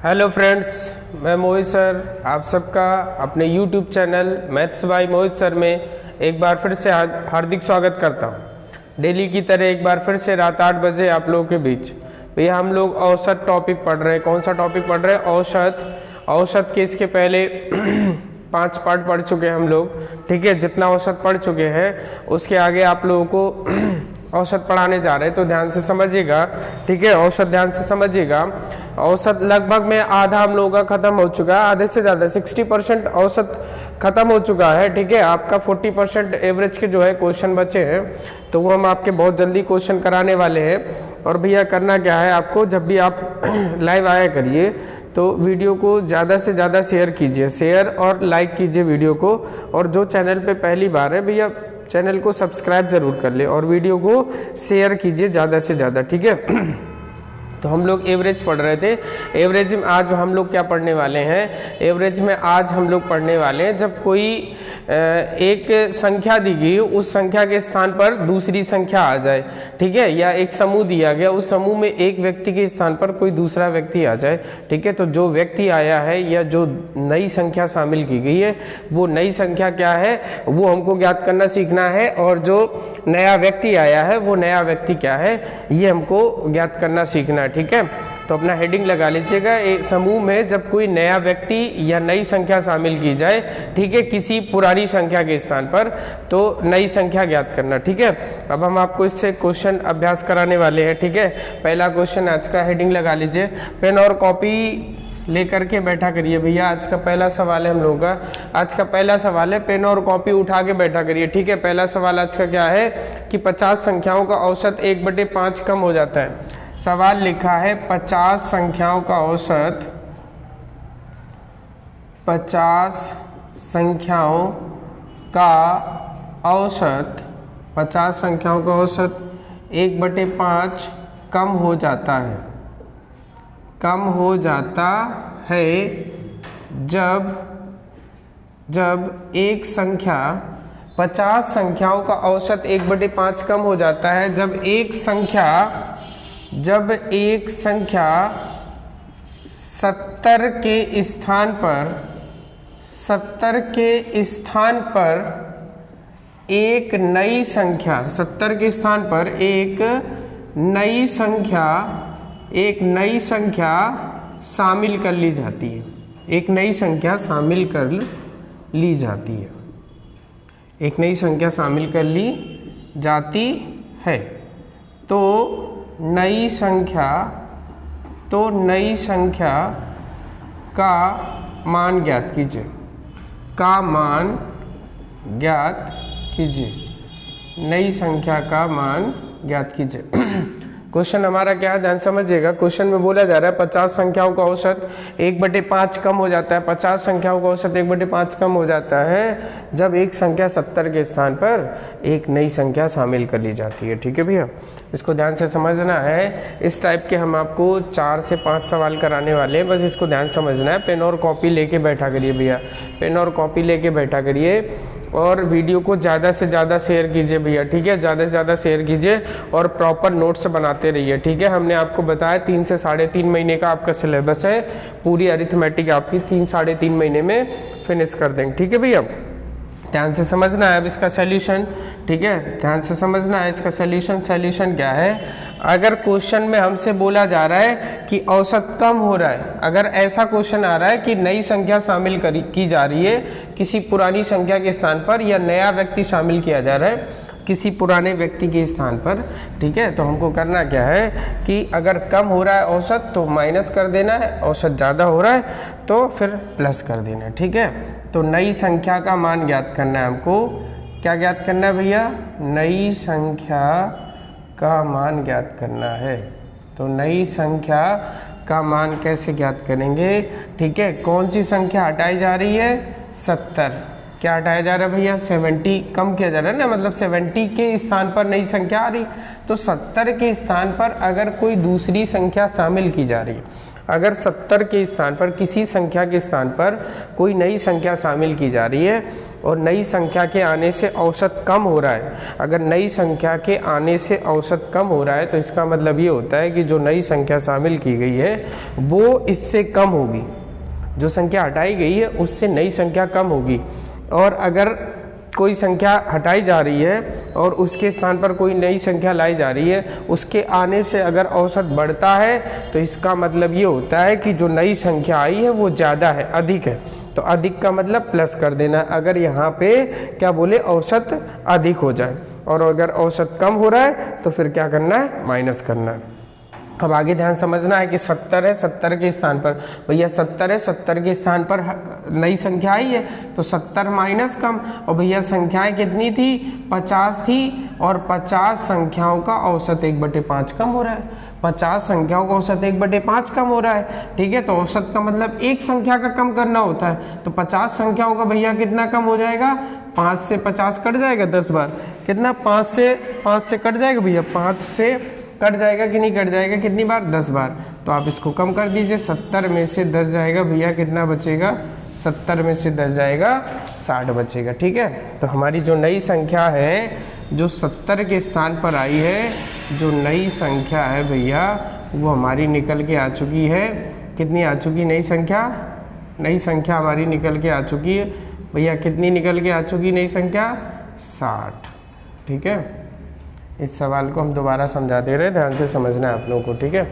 Hello friends, मैं मोहित sir आप सबका अपने YouTube channel maths by Mohit sir में एक बार फिर से हार्दिक स्वागत करता हूं। डेली की तरह एक बार फिर से रात 8 बजे आप लोगों के बीच भैया हम लोग औसत टॉपिक पढ़ रहे हैं। कौन सा टॉपिक पढ़ रहे हैं? औसत के इसके पहले 5 पार्ट पढ़ चुके हैं हम लोग। ठीक है, जितना औसत पढ़ चुके हैं उसके आगे आप लोगों को औसत पढ़ाने जा रहे हैं, तो ध्यान से समझिएगा। ठीक है, औसत ध्यान से समझिएगा। औसत लगभग में आधा हम लोगों का खत्म हो चुका है, आधे से ज़्यादा 60% औसत खत्म हो चुका है। ठीक है, आपका 40% एवरेज के जो है क्वेश्चन बचे हैं, तो वो हम आपके बहुत जल्दी क्वेश्चन कराने वाले हैं। और भैया करना क्या है, आपको जब भी आप लाइव आया करिए तो वीडियो को ज़्यादा से ज़्यादा शेयर कीजिए, शेयर और लाइक कीजिए वीडियो को। और जो चैनल पे पहली बार है भैया चैनल को सब्सक्राइब जरूर कर ले और वीडियो को शेयर कीजिए ज़्यादा से ज़्यादा। ठीक है, तो हम लोग एवरेज पढ़ रहे थे। एवरेज में आज हम लोग क्या पढ़ने वाले हैं? एवरेज में आज हम लोग पढ़ने वाले हैं जब कोई एक संख्या दी गई उस संख्या के स्थान पर दूसरी संख्या आ जाए। ठीक है, या एक समूह दिया गया, उस समूह में एक व्यक्ति के स्थान पर कोई दूसरा व्यक्ति आ जाए। ठीक है, तो जो व्यक्ति आया है या जो नई संख्या शामिल की गई है वो नई संख्या क्या है वो हमको ज्ञात करना सीखना है, और जो नया व्यक्ति आया है वो नया व्यक्ति क्या है ये हमको ज्ञात करना सीखना है। ठीक है, तो अपना हेडिंग लगा लीजिएगा, एक समूह में जब कोई नया व्यक्ति या नई संख्या शामिल की जाए, ठीक है, किसी पुरानी संख्या के स्थान पर, तो नई संख्या ज्ञात करना। ठीक है, अब हम आपको इससे क्वेश्चन अभ्यास कराने वाले हैं। ठीक है, पहला क्वेश्चन आज का हेडिंग लगा लीजिए, पेन और कॉपी लेकर के बैठा करिए भैया। आज का पहला सवाल है हम लोगों का, आज का पहला सवाल है, पेन और कॉपी उठा के बैठा करिए। ठीक है, पहला सवाल आज का क्या है कि 50 संख्याओं का औसत 1/5 कम हो जाता है। सवाल लिखा है 50 संख्याओं का औसत, 50 संख्याओं का औसत, 50 संख्याओं का औसत 1/5 कम हो जाता है। कम हो जाता है जब एक संख्या, 50 संख्याओं का औसत 1/5 कम हो जाता है जब एक संख्या 70 के स्थान पर, 70 के स्थान पर एक नई संख्या, 70 के स्थान पर एक नई संख्या शामिल कर ली जाती है। एक नई संख्या शामिल कर ली जाती है, एक नई संख्या शामिल कर ली जाती है। तो नई संख्या का मान ज्ञात कीजिए, का मान ज्ञात कीजिए, नई संख्या का मान ज्ञात कीजिए। क्वेश्चन हमारा क्या है, ध्यान समझिएगा। क्वेश्चन में बोला जा रहा है 50 संख्याओं का औसत 1/5 कम हो जाता है। 50 संख्याओं का औसत 1/5 कम हो जाता है जब एक संख्या 70 के स्थान पर एक नई संख्या शामिल कर ली जाती है। ठीक है भैया, इसको ध्यान से समझना है। इस टाइप के हम आपको 4 से 5 सवाल कराने वाले हैं, बस इसको ध्यान समझना है। पेन और कॉपी लेके बैठा करिए भैया, पेन और कॉपी लेके बैठा करिए और वीडियो को ज़्यादा से ज़्यादा शेयर कीजिए भैया। ठीक है, ज़्यादा से ज़्यादा शेयर कीजिए और प्रॉपर नोट्स बनाते रहिए। ठीक है, हमने आपको बताया 3 से 3.5 महीने का आपका सिलेबस है, पूरी अरिथमेटिक आपकी 3-3.5 महीने में फिनिश कर देंगे। ठीक है भैया, ध्यान से समझना है अब इसका सॉल्यूशन। ठीक है, ध्यान से समझना है इसका सॉल्यूशन क्या है। अगर क्वेश्चन में हमसे बोला जा रहा है कि औसत कम हो रहा है, अगर ऐसा क्वेश्चन आ रहा है कि नई संख्या शामिल की जा रही है किसी पुरानी संख्या के स्थान पर, या नया व्यक्ति शामिल किया जा रहा है किसी पुराने व्यक्ति के स्थान पर, ठीक है, तो हमको करना क्या है कि अगर कम हो रहा है औसत तो माइनस कर देना है, औसत ज़्यादा हो रहा है तो फिर प्लस कर देना है। ठीक है, तो नई संख्या का मान ज्ञात करना है हमको। क्या ज्ञात करना है भैया? नई संख्या का मान ज्ञात करना है। तो नई संख्या का मान कैसे ज्ञात करेंगे? ठीक है, कौन सी संख्या हटाई जा रही है? 70। क्या हटाया जा रहा है भैया? 70 कम किया जा रहा है ना, मतलब 70 के स्थान पर नई संख्या आ रही, तो 70 के स्थान पर अगर कोई दूसरी संख्या शामिल की जा रही है, अगर 70 के स्थान पर किसी संख्या के स्थान पर कोई नई संख्या शामिल की जा रही है और नई संख्या के आने से औसत कम हो रहा है, अगर नई संख्या के आने से औसत कम हो रहा है तो इसका मतलब ये होता है कि जो नई संख्या शामिल की गई है वो इससे कम होगी, जो संख्या हटाई गई है उससे नई संख्या कम होगी। और अगर कोई संख्या हटाई जा रही है और उसके स्थान पर कोई नई संख्या लाई जा रही है, उसके आने से अगर औसत बढ़ता है तो इसका मतलब ये होता है कि जो नई संख्या आई है वो ज़्यादा है, अधिक है। तो अधिक का मतलब प्लस कर देना, अगर यहाँ पे क्या बोले औसत अधिक हो जाए, और अगर औसत कम हो रहा है तो फिर क्या करना है, माइनस करना है। अब आगे ध्यान समझना है कि 70 है, 70 के स्थान पर भैया 70 है, 70 के स्थान पर नई संख्या आई है तो 70 माइनस कम, और भैया संख्याएं कितनी थी, 50 थी, और 50 संख्याओं का औसत 1/5 कम हो रहा है, 50 संख्याओं का औसत 1/5 कम हो रहा है, ठीक है। तो औसत का मतलब एक संख्या का कम करना होता है, तो 50 संख्याओं का भैया कितना कम हो जाएगा, 5 से 50 कट जाएगा 10 बार, कितना 5 से कट जाएगा भैया, 5 से कट जाएगा कि नहीं कट जाएगा, कितनी बार, 10 बार। तो आप इसको कम कर दीजिए, 70 में से 10 जाएगा भैया, कितना बचेगा, 70 में से 10 जाएगा 60 बचेगा, ठीक है। तो हमारी जो नई संख्या है जो 70 के स्थान पर आई है, जो नई संख्या है भैया वो हमारी निकल के आ चुकी है, कितनी आ चुकी नई संख्या, नई संख्या हमारी निकल के आ चुकी है भैया, कितनी निकल के आ चुकी नई संख्या, 60, ठीक है। इस सवाल को हम दोबारा समझा दे रहे हैं, ध्यान से समझना है आप लोगों को, ठीक है।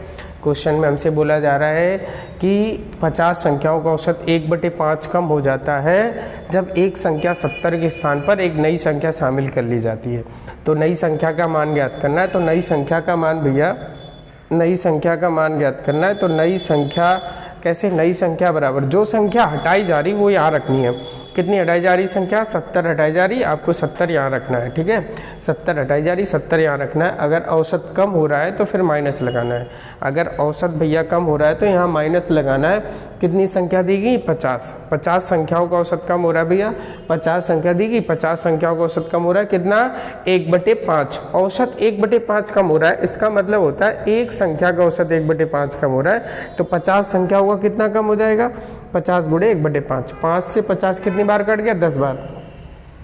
क्वेश्चन में हमसे बोला जा रहा है कि 50 संख्याओं का औसत 1/5 कम हो जाता है जब एक संख्या 70 के स्थान पर एक नई संख्या शामिल कर ली जाती है। तो नई संख्या का मान ज्ञात करना है, तो नई संख्या का मान भैया, नई संख्या का मान ज्ञात करना है। तो नई संख्या कैसे, नई संख्या बराबर जो संख्या हटाई जा रही वो यहाँ रखनी है, कितनी हटाई जा रही संख्या, 70 हटाई जा रही, आपको 70 यहाँ रखना है, ठीक है। 70 हटाई जा रही, 70 यहाँ रखना है। अगर औसत कम हो रहा है तो फिर माइनस लगाना है, अगर औसत भैया कम हो रहा है तो यहाँ माइनस लगाना है। कितनी संख्या दी गई, 50, 50 संख्याओं का औसत कम हो रहा है भैया, 50 संख्या दी गई, 50 संख्याओं का औसत कम हो रहा है, कितना, 1/5, औसत 1/5 कम हो रहा है। इसका मतलब होता है एक संख्या का औसत 1/5 कम हो रहा है, तो 50 संख्याओं का कितना कम हो जाएगा, 50 गुणे 1/5, 5 से 50 कितनी बार कट गया, 10 बार।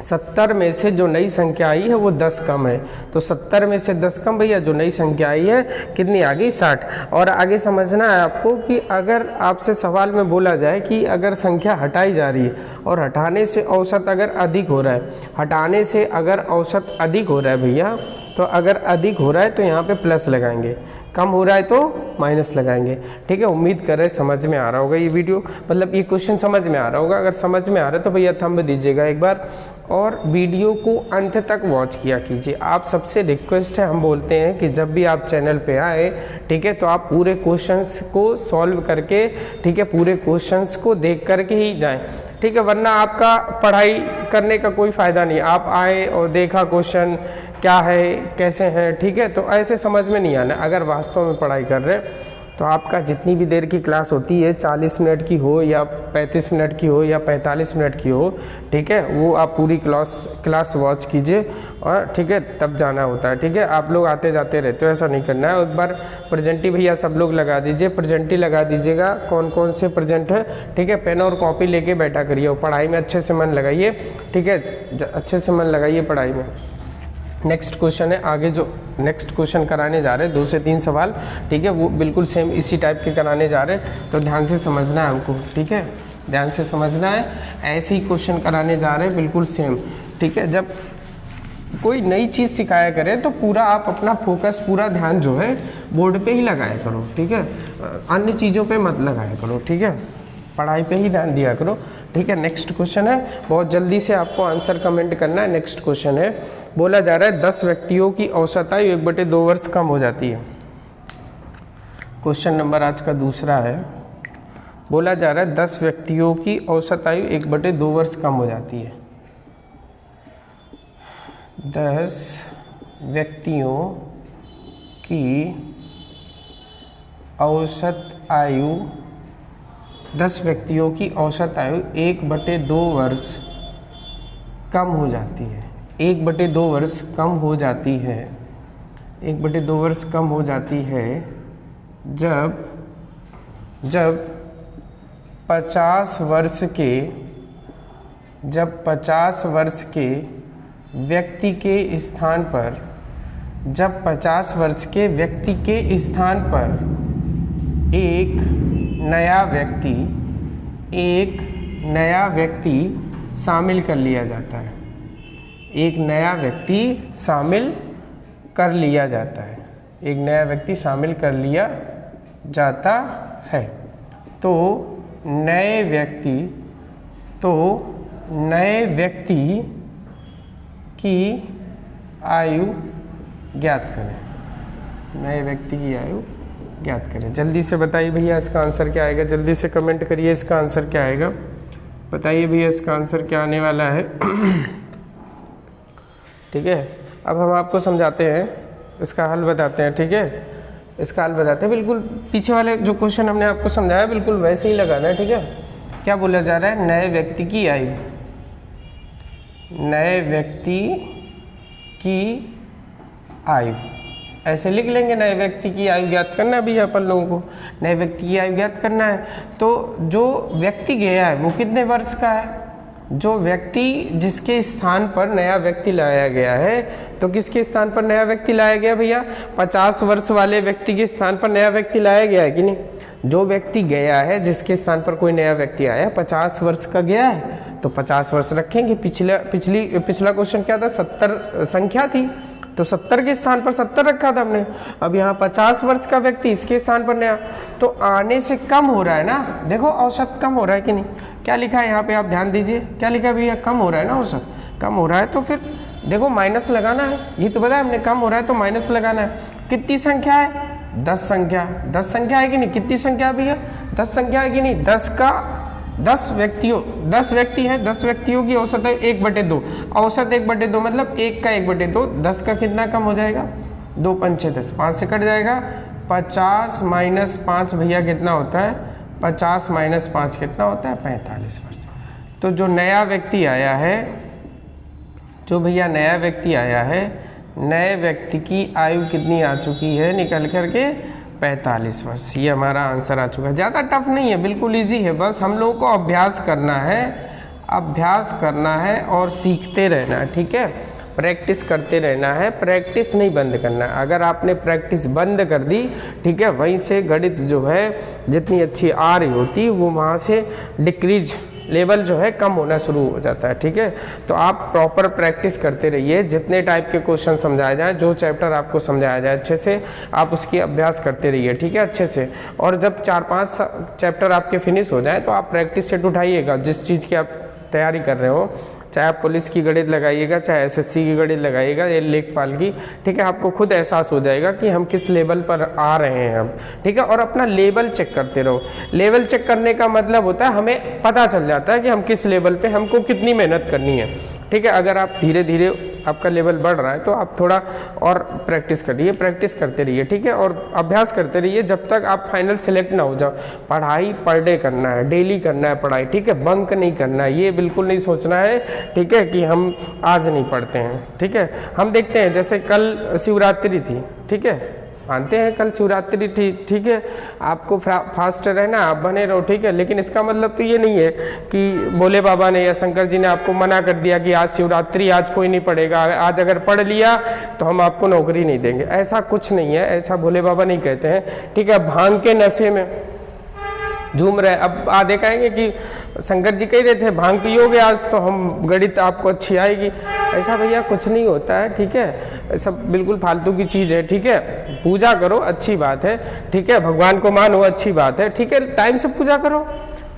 70 में से जो नई संख्या आई है वो 10 कम है, तो 70 में से 10 कम भैया जो नई संख्या आई है कितनी आ गई, 60। और आगे समझना है आपको कि अगर आपसे सवाल में बोला जाए कि अगर संख्या हटाई जा रही है और हटाने से औसत अगर अधिक हो रहा है, हटाने से अगर औसत अधिक हो रहा है भैया, तो अगर अधिक हो रहा है तो यहाँ पे प्लस लगाएंगे, कम हो रहा है तो माइनस लगाएंगे, ठीक है। उम्मीद कर रहे समझ में आ रहा होगा ये वीडियो, मतलब ये क्वेश्चन समझ में आ रहा होगा। अगर समझ में आ रहा है तो भैया थंब दीजिएगा एक बार, और वीडियो को अंत तक वॉच किया कीजिए। आप सबसे रिक्वेस्ट है, हम बोलते हैं कि जब भी आप चैनल पे आए, ठीक है, तो आप पूरे क्वेश्चंस को सॉल्व करके, ठीक है, पूरे क्वेश्चंस को देख करके ही जाएं, ठीक है, वरना आपका पढ़ाई करने का कोई फ़ायदा नहीं। आप आए और देखा क्वेश्चन क्या है कैसे हैं, ठीक है, तो ऐसे समझ में नहीं आना। अगर वास्तव में पढ़ाई कर रहे हैं तो आपका जितनी भी देर की क्लास होती है, 40 मिनट की हो या 35 मिनट की हो या 45 मिनट की हो, ठीक है, वो आप पूरी क्लास वॉच कीजिए, और ठीक है तब जाना होता है, ठीक है। आप लोग आते जाते रहते हो, ऐसा नहीं करना है। एक बार प्रेजेंटी भैया सब लोग लगा दीजिए, प्रेजेंटी लगा दीजिएगा, कौन कौन से प्रेजेंट है, ठीक है। पेन और कॉपी लेके बैठा करिए, और पढ़ाई में अच्छे से मन लगाइए, ठीक है, अच्छे से मन लगाइए पढ़ाई में। नेक्स्ट क्वेश्चन है, आगे जो नेक्स्ट क्वेश्चन कराने जा रहे हैं 2 से 3 सवाल, ठीक है, वो बिल्कुल सेम इसी टाइप के कराने जा रहे हैं, तो ध्यान से समझना है हमको, ठीक है, ध्यान से समझना है। ऐसे ही क्वेश्चन कराने जा रहे हैं बिल्कुल सेम, ठीक है। जब कोई नई चीज़ सिखाया करें तो पूरा आप अपना फोकस, पूरा ध्यान जो है बोर्ड पे ही लगाया करो, ठीक है, अन्य चीज़ों पे मत लगाया करो, ठीक है, पढ़ाई पे ही ध्यान दिया करो, ठीक है। नेक्स्ट क्वेश्चन है, बहुत जल्दी से आपको आंसर कमेंट करना है। नेक्स्ट क्वेश्चन है, बोला जा रहा है 10 व्यक्तियों की औसत आयु 1/2 वर्ष कम हो जाती है। क्वेश्चन नंबर आज का दूसरा है, बोला जा रहा है 10 व्यक्तियों की औसत आयु 1/2 वर्ष कम हो जाती है। 10 व्यक्तियों की औसत आयु 10 व्यक्तियों की औसत आयु 1/2 वर्ष कम हो जाती है, 1/2 वर्ष कम हो जाती है, 1/2 वर्ष कम हो जाती है जब जब 50 वर्ष के व्यक्ति के स्थान पर जब 50 वर्ष के व्यक्ति के स्थान पर एक नया व्यक्ति शामिल कर लिया जाता है। एक नया व्यक्ति शामिल कर लिया जाता है। एक नया व्यक्ति शामिल कर लिया जाता है तो नए व्यक्ति की आयु ज्ञात करें। नए व्यक्ति की आयु ज्ञात करें। जल्दी से बताइए भैया इसका आंसर क्या आएगा। जल्दी से कमेंट करिए इसका आंसर क्या आएगा। बताइए भैया इसका आंसर क्या आने वाला है। ठीक है, अब हम आपको समझाते हैं, इसका हल बताते हैं। ठीक है, इसका हल बताते हैं। बिल्कुल पीछे वाले जो क्वेश्चन हमने आपको समझाया बिल्कुल वैसे ही लगाना है। ठीक है, क्या बोला जा रहा है, नए व्यक्ति की आयु, नए व्यक्ति की आयु ऐसे लिख लेंगे। नए व्यक्ति की आयु ज्ञात करना है भैया अपन लोगों को, नए व्यक्ति की आयु ज्ञात करना है। तो जो व्यक्ति गया है वो कितने वर्ष का है, जो व्यक्ति जिसके स्थान पर नया व्यक्ति लाया गया है, तो किसके स्थान पर नया व्यक्ति लाया गया भैया, 50 वर्ष वाले व्यक्ति के स्थान पर नया व्यक्ति लाया गया है कि नहीं। जो व्यक्ति गया है जिसके स्थान पर कोई नया व्यक्ति आया 50 वर्ष का गया है तो 50 वर्ष रखेंगे। पिछला क्वेश्चन क्या था, 70 संख्या थी तो 70 के स्थान पर 70 रखा था हमने। अब यहाँ 50 वर्ष का व्यक्ति इसके स्थान पर नया, तो आने से कम हो रहा है ना। देखो औसत कम हो रहा है कि नहीं, क्या लिखा है यहाँ पे आप ध्यान दीजिए, क्या लिखा है भैया, कम हो रहा है ना, औसत कम हो रहा है। तो फिर देखो माइनस लगाना है, ये तो पता है हमने, कम हो रहा है तो माइनस लगाना है। कितनी संख्या है, 10 संख्या, 10 संख्या है कि नहीं, कितनी संख्या है भैया, 10 संख्या है कि नहीं। 10 व्यक्ति हैं, 10 व्यक्तियों की औसत है 1/2, औसत 1/2 मतलब 1 का 1/2, 10 का कितना कम हो जाएगा, 2 पंचे 10, 5 से कट जाएगा। 50 माइनस 5 भैया कितना होता है, 50 माइनस 5 कितना होता है, 45 वर्ष। तो जो नया व्यक्ति आया है, जो भैया नया व्यक्ति आया है, नए व्यक्ति की आयु कितनी आ चुकी है निकल करके 45 वर्ष। ये हमारा आंसर आ चुका है। ज़्यादा टफ नहीं है, बिल्कुल इजी है, बस हम लोगों को अभ्यास करना है और सीखते रहना है। ठीक है, प्रैक्टिस करते रहना है, प्रैक्टिस नहीं बंद करना है। अगर आपने प्रैक्टिस बंद कर दी, ठीक है, वहीं से गणित जो है जितनी अच्छी आ रही होती वो वहाँ से डिक्रीज लेवल जो है कम होना शुरू हो जाता है। ठीक है, तो आप प्रॉपर प्रैक्टिस करते रहिए। जितने टाइप के क्वेश्चन समझाए जाए, जो चैप्टर आपको समझाया जाए अच्छे से, आप उसकी अभ्यास करते रहिए। ठीक है, अच्छे से। और जब 4-5 चैप्टर आपके फिनिश हो जाए तो आप प्रैक्टिस सेट उठाइएगा। जिस चीज़ की आप तैयारी कर रहे हो, चाहे आप पुलिस की गणित लगाइएगा, चाहे SSC की गणित लगाइएगा, या लेखपाल की, ठीक है, आपको खुद एहसास हो जाएगा कि हम किस लेवल पर आ रहे हैं अब। ठीक है, और अपना लेवल चेक करते रहो। लेवल चेक करने का मतलब होता है हमें पता चल जाता है कि हम किस लेवल पे, हमको कितनी मेहनत करनी है। ठीक है, अगर आप धीरे धीरे आपका लेवल बढ़ रहा है तो आप थोड़ा और प्रैक्टिस करिए, प्रैक्टिस करते रहिए। ठीक है, और अभ्यास करते रहिए जब तक आप फाइनल सेलेक्ट ना हो जाओ। पढ़ाई पर डे करना है, डेली करना है पढ़ाई। ठीक है, बंक नहीं करना है, ये बिल्कुल नहीं सोचना है। ठीक है, कि हम आज नहीं पढ़ते हैं। ठीक है, हम देखते हैं जैसे कल शिवरात्रि थी, ठीक है, मानते हैं कल शिवरात्रि थी, ठीक है, आपको फास्ट रहना, आप बने रहो। ठीक है, लेकिन इसका मतलब तो ये नहीं है कि भोले बाबा ने या शंकर जी ने आपको मना कर दिया कि आज शिवरात्रि, आज कोई नहीं पढ़ेगा, आज अगर पढ़ लिया तो हम आपको नौकरी नहीं देंगे। ऐसा कुछ नहीं है, ऐसा भोले बाबा नहीं कहते हैं। ठीक है, भांग के नशे में झूम रहे। अब आधे कहेंगे कि शंकर जी कह रहे थे भांग पियोगे आज तो हम गणित आपको अच्छी आएगी। ऐसा भैया कुछ नहीं होता है। ठीक है, सब बिल्कुल फालतू की चीज़ है। ठीक है, पूजा करो, अच्छी बात है। ठीक है, भगवान को मानो, अच्छी बात है। ठीक है, टाइम से पूजा करो,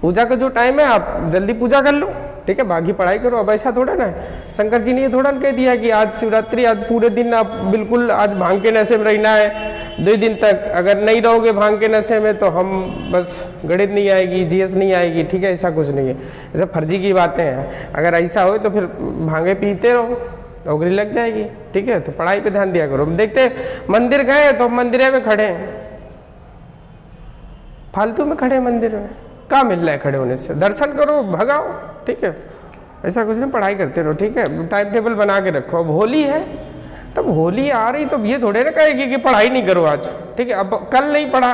पूजा का जो टाइम है आप जल्दी पूजा कर लो। ठीक है, बाकी पढ़ाई करो। अब ऐसा थोड़ा ना है, शंकर जी ने ये थोड़ा कह दिया कि आज शिवरात्रि, आज पूरे दिन आप बिल्कुल आज भांग के नशे में रहना है 2 दिन तक। अगर नहीं रहोगे भांग के नशे में तो हम बस गणित नहीं आएगी, GS नहीं आएगी। ठीक है, ऐसा कुछ नहीं है, ऐसा फर्जी की बातें हैं। अगर ऐसा हो तो फिर भांगे पीते रहो, नौकरी लग जाएगी। ठीक है, तो पढ़ाई पे ध्यान दिया करो। हम देखते हैं मंदिर गए तो हम मंदिर में खड़े हैं, फालतू में खड़े मंदिर में, क्या मिल रहा है खड़े होने से, दर्शन करो, भगाओ। ठीक है, ऐसा कुछ नहीं, पढ़ाई करते रहो। ठीक है, टाइम टेबल बना के रखो। अब होली है, तब होली आ रही तो ये थोड़े ना कहेगी कि पढ़ाई नहीं करो आज। ठीक है, अब कल नहीं पढ़ा,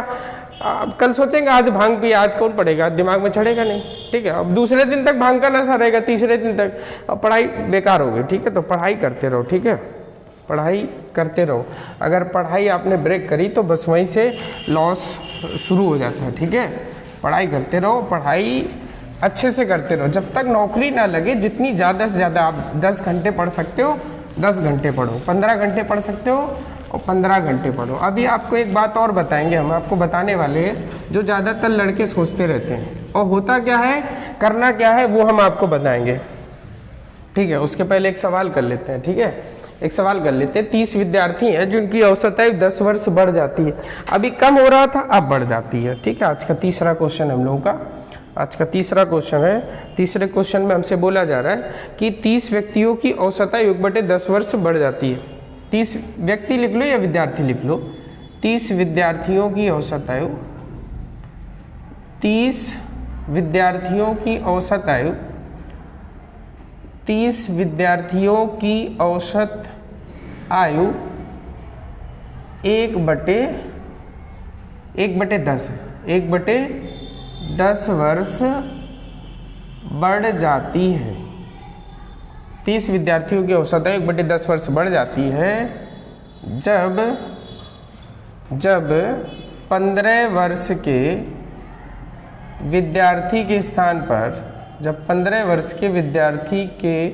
अब कल सोचेंगे आज भांग पिए, आज कौन पढ़ेगा, दिमाग में चढ़ेगा नहीं, ठीक है। अब दूसरे दिन तक भांग का नशा रहेगा, तीसरे दिन तक अब पढ़ाई बेकार होगी, ठीक है। तो पढ़ाई करते रहो, ठीक है, पढ़ाई करते रहो। अगर पढ़ाई आपने ब्रेक करी तो बस वहीं से लॉस शुरू हो जाता है, ठीक है। पढ़ाई करते रहो, पढ़ाई अच्छे से करते रहो, जब तक नौकरी ना लगे। जितनी ज़्यादा से ज़्यादा आप 10 घंटे पढ़ सकते हो 10 घंटे पढ़ो, 15 घंटे पढ़ सकते हो और 15 घंटे पढ़ो। अभी आपको एक बात और बताएंगे, हम आपको बताने वाले हैं जो ज़्यादातर लड़के सोचते रहते हैं, और होता क्या है, करना क्या है, वो हम आपको बताएंगे, ठीक है। उसके पहले एक सवाल कर लेते हैं, ठीक है, एक सवाल कर लेते हैं। 30 विद्यार्थी हैं जिनकी औसत आयु 10 वर्ष बढ़ जाती है। अभी कम हो रहा था, अब बढ़ जाती है, ठीक है। आज का तीसरा क्वेश्चन हम लोगों का, आज का तीसरा क्वेश्चन है। तीसरे क्वेश्चन में हमसे बोला जा रहा है कि 30 व्यक्तियों की औसत आयु 1/10 वर्ष बढ़ जाती है। 30 व्यक्ति लिख लो या विद्यार्थी लिख लो। 30 विद्यार्थियों की औसत आयु, 30 विद्यार्थियों की औसत आयु, 30 विद्यार्थियों की औसत आयु 1/10 है, 1/10 वर्ष बढ़ जाती है। 30 विद्यार्थियों की औसत आयु 1/10 वर्ष बढ़ जाती है जब 15 वर्ष के विद्यार्थी के स्थान पर, जब 15 वर्ष के विद्यार्थी के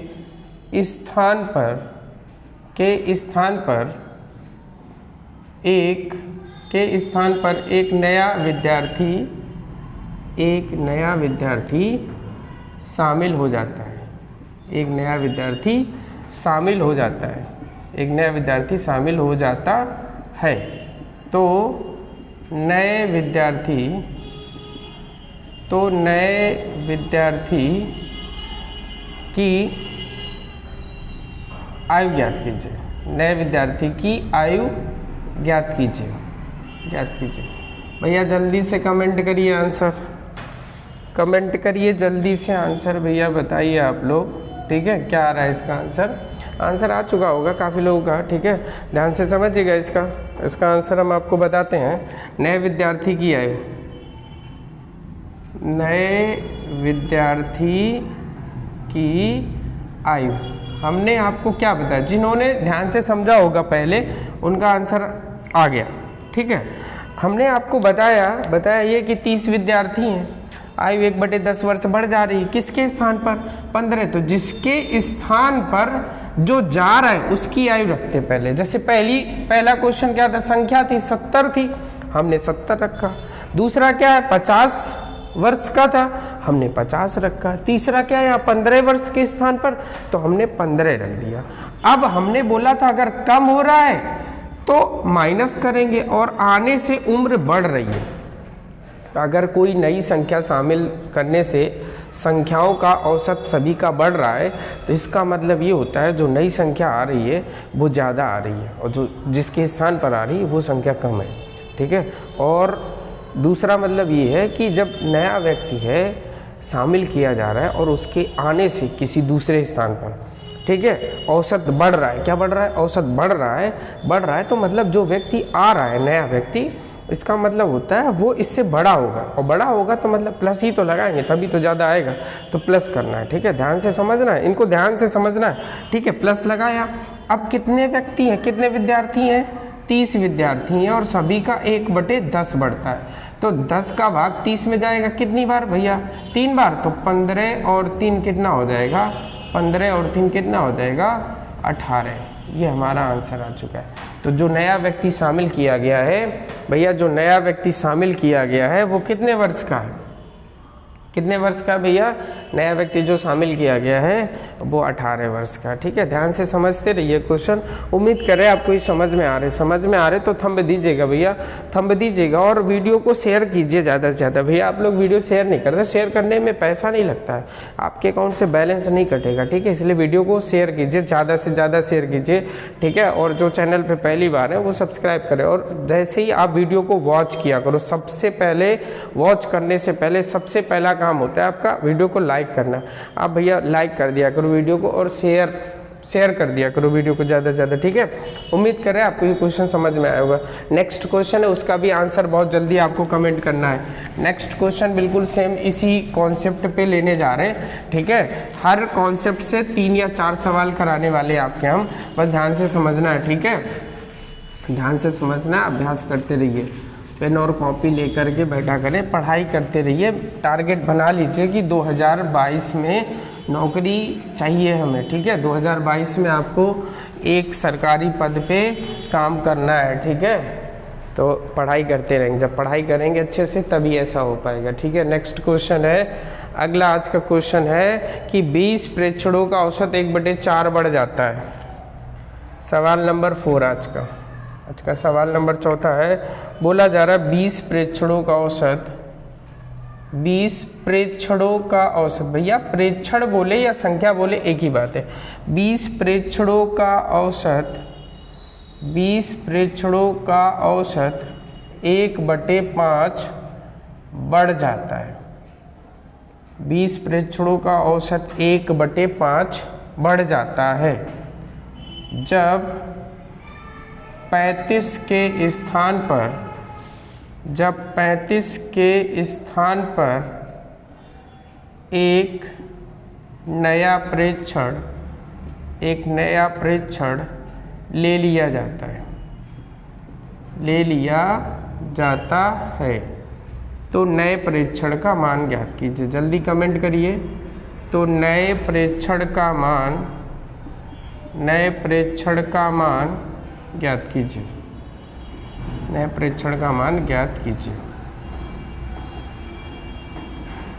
स्थान पर एक नया विद्यार्थी शामिल हो जाता है। एक नया विद्यार्थी शामिल हो जाता है, एक नया विद्यार्थी शामिल हो जाता है। तो नए विद्यार्थी की आयु ज्ञात कीजिए। नए विद्यार्थी की आयु ज्ञात कीजिए। भैया जल्दी से कमेंट करिए आंसर, कमेंट करिए जल्दी से आंसर, भैया बताइए आप लोग, ठीक है। क्या आ रहा है इसका आंसर? आंसर आ चुका होगा काफ़ी लोगों का, ठीक है। ध्यान से समझिएगा इसका आंसर हम आपको बताते हैं। नए विद्यार्थी की आयु, नए विद्यार्थी की आयु हमने आपको क्या बताया, जिन्होंने ध्यान से समझा होगा पहले उनका आंसर आ गया, ठीक है। हमने आपको बताया ये कि 30 विद्यार्थी हैं, आयु 1/10 वर्ष बढ़ जा रही है। किसके स्थान पर? 15। तो जिसके स्थान पर जो जा रहा है उसकी आयु रखते पहले। जैसे पहला क्वेश्चन क्या था, संख्या थी 70 थी, हमने 70 रखा। दूसरा क्या है, 50 वर्ष का था, हमने 50 रखा। तीसरा क्या है, यहाँ 15 वर्ष के स्थान पर, तो हमने 15 रख दिया। अब हमने बोला था अगर कम हो रहा है तो माइनस करेंगे, और आने से उम्र बढ़ रही है। अगर कोई नई संख्या शामिल करने से संख्याओं का औसत सभी का बढ़ रहा है, तो इसका मतलब ये होता है जो नई संख्या आ रही है वो ज़्यादा आ रही है, और जो जिसके स्थान पर आ रही है वो संख्या कम है, ठीक है। और दूसरा मतलब ये है कि जब नया व्यक्ति है शामिल किया जा रहा है और उसके आने से किसी दूसरे स्थान पर, ठीक है, औसत बढ़ रहा है। क्या बढ़ रहा है? औसत बढ़ रहा है। तो मतलब जो व्यक्ति आ रहा है, नया व्यक्ति, इसका मतलब होता है वो इससे बड़ा होगा, और बड़ा होगा तो मतलब प्लस ही तो लगाएंगे, तभी तो ज़्यादा आएगा, तो प्लस करना है, ठीक है। ध्यान से समझना है, इनको ध्यान से समझना है, ठीक है। प्लस लगाया। अब कितने व्यक्ति हैं, कितने विद्यार्थी हैं? 30 विद्यार्थी हैं, और सभी का 1/10 बढ़ता है। तो 10 का भाग 30 में जाएगा कितनी बार भैया? 3 बार। तो 15 और 3 कितना हो जाएगा? 15 और 3 कितना हो जाएगा? 18। ये हमारा आंसर आ चुका है। तो जो नया व्यक्ति शामिल किया गया है भैया, जो नया व्यक्ति शामिल किया गया है वो कितने वर्ष का है? कितने वर्ष का भैया? नया व्यक्ति जो शामिल किया गया है वो 18 वर्ष का, ठीक है। ध्यान से समझते रहिए क्वेश्चन। उम्मीद करें आपको ये समझ में आ रहे तो थंब दीजिएगा भैया, थंब दीजिएगा, और वीडियो को शेयर कीजिए ज़्यादा से ज़्यादा। भैया आप लोग वीडियो शेयर नहीं करते, शेयर करने में पैसा नहीं लगता है, आपके अकाउंट से बैलेंस नहीं कटेगा, ठीक है। इसलिए वीडियो को शेयर कीजिए, ज़्यादा से ज़्यादा शेयर कीजिए, ठीक है। और जो चैनल पर पहली बार है वो सब्सक्राइब करें, और जैसे ही आप वीडियो को वॉच किया करो, सबसे पहले वॉच करने से पहले सबसे पहला काम होता है आपका वीडियो को लाइक करना। आप भैया लाइक कर दिया करो वीडियो को, और शेयर शेयर कर दिया करो वीडियो को ज़्यादा से ज़्यादा, ठीक है। उम्मीद कर रहे हैं आपको ये क्वेश्चन समझ में आया होगा। नेक्स्ट क्वेश्चन है, उसका भी आंसर बहुत जल्दी आपको कमेंट करना है। नेक्स्ट क्वेश्चन बिल्कुल सेम इसी कॉन्सेप्ट पे लेने जा रहे हैं, ठीक है। हर कॉन्सेप्ट से 3 या 4 सवाल कराने वाले आपके हम, बस ध्यान से समझना है, ठीक है। ध्यान से समझना, अभ्यास करते रहिए, पेन और कॉपी लेकर के बैठा करें, पढ़ाई करते रहिए। टारगेट बना लीजिए कि 2022 में नौकरी चाहिए हमें, ठीक है। 2022 में आपको एक सरकारी पद पे काम करना है, ठीक है। तो पढ़ाई करते रहेंगे, जब पढ़ाई करेंगे अच्छे से तभी ऐसा हो पाएगा, ठीक है। नेक्स्ट क्वेश्चन है, अगला आज का क्वेश्चन है कि 20 प्रेक्षणों का औसत 1/4 बढ़ जाता है। सवाल नंबर 4 आज का सवाल नंबर 4 है। बोला जा रहा है 20 प्रेक्षणों का औसत, 20 प्रेक्षणों का औसत, भैया प्रेक्षण बोले या संख्या बोले एक ही बात है। 20 प्रेक्षणों का औसत, 20 प्रेक्षणों का औसत 1/5 बढ़ जाता है। 20 प्रेक्षणों का औसत 1/5 बढ़ जाता है जब 35 के स्थान पर, जब 35 के स्थान पर एक नया प्रेक्षण ले लिया जाता है। तो नए प्रेक्षण का मान ज्ञात कीजिए, जल्दी कमेंट करिए। तो नए प्रेक्षण का मान ज्ञात कीजिए, नए प्रेक्षण का मान ज्ञात कीजिए,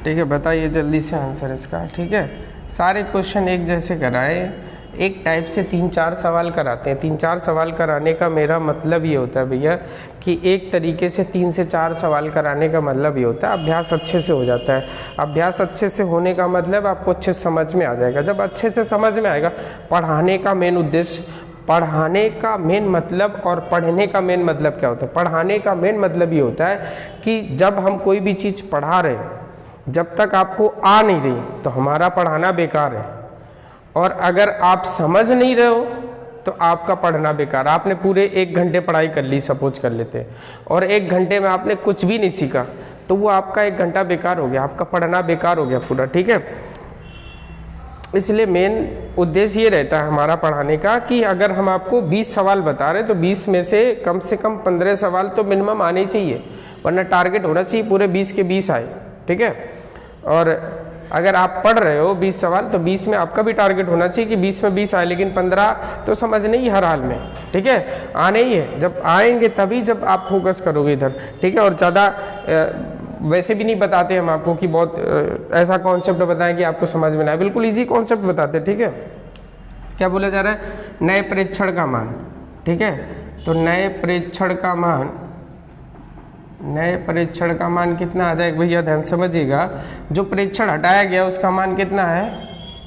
ठीक है। बताइए जल्दी से आंसर इसका, ठीक है। सारे क्वेश्चन एक जैसे कराए, एक टाइप से 3-4 सवाल कराते हैं। 3-4 सवाल कराने का मेरा मतलब ये होता है भैया कि एक तरीके से 3 से 4 सवाल कराने का मतलब ये होता है अभ्यास अच्छे से हो जाता है। अभ्यास अच्छे से होने का मतलब आपको अच्छे से समझ में आ जाएगा। जब अच्छे से समझ में आएगा, पढ़ाने का मेन उद्देश्य, पढ़ाने का मेन मतलब और पढ़ने का मेन मतलब क्या होता है? पढ़ाने का मेन मतलब ये होता है कि जब हम कोई भी चीज़ पढ़ा रहे, जब तक आपको आ नहीं रही तो हमारा पढ़ाना बेकार है, और अगर आप समझ नहीं रहे हो तो आपका पढ़ना बेकार। आपने पूरे 1 घंटे पढ़ाई कर ली, सपोज कर लेते हैं, और 1 घंटे में आपने कुछ भी नहीं सीखा, तो वो आपका 1 घंटा बेकार हो गया, आपका पढ़ना बेकार हो गया पूरा, ठीक है। इसलिए मेन उद्देश्य ये रहता है हमारा पढ़ाने का कि अगर हम आपको 20 सवाल बता रहे हैं तो 20 में से कम 15 सवाल तो मिनिमम आने चाहिए, वरना टारगेट होना चाहिए पूरे 20 के 20 आए, ठीक है। और अगर आप पढ़ रहे हो 20 सवाल तो 20 में आपका भी टारगेट होना चाहिए कि 20 में 20 आए, लेकिन 15 तो समझ नहीं हर हाल में, ठीक है। आने ही है, जब आएंगे तभी जब आप फोकस करोगे इधर, ठीक है। और ज़्यादा वैसे भी नहीं बताते हम आपको कि बहुत ऐसा कॉन्सेप्ट बताएं कि आपको समझ में ना आए, बिल्कुल इजी कॉन्सेप्ट बताते हैं, ठीक है। क्या बोला जा रहा है? नए प्रेक्षण का मान, ठीक है। तो नए प्रेक्षण का मान कितना आ जाएगा भैया? ध्यान समझिएगा। जो प्रेक्षण हटाया गया उसका मान कितना है?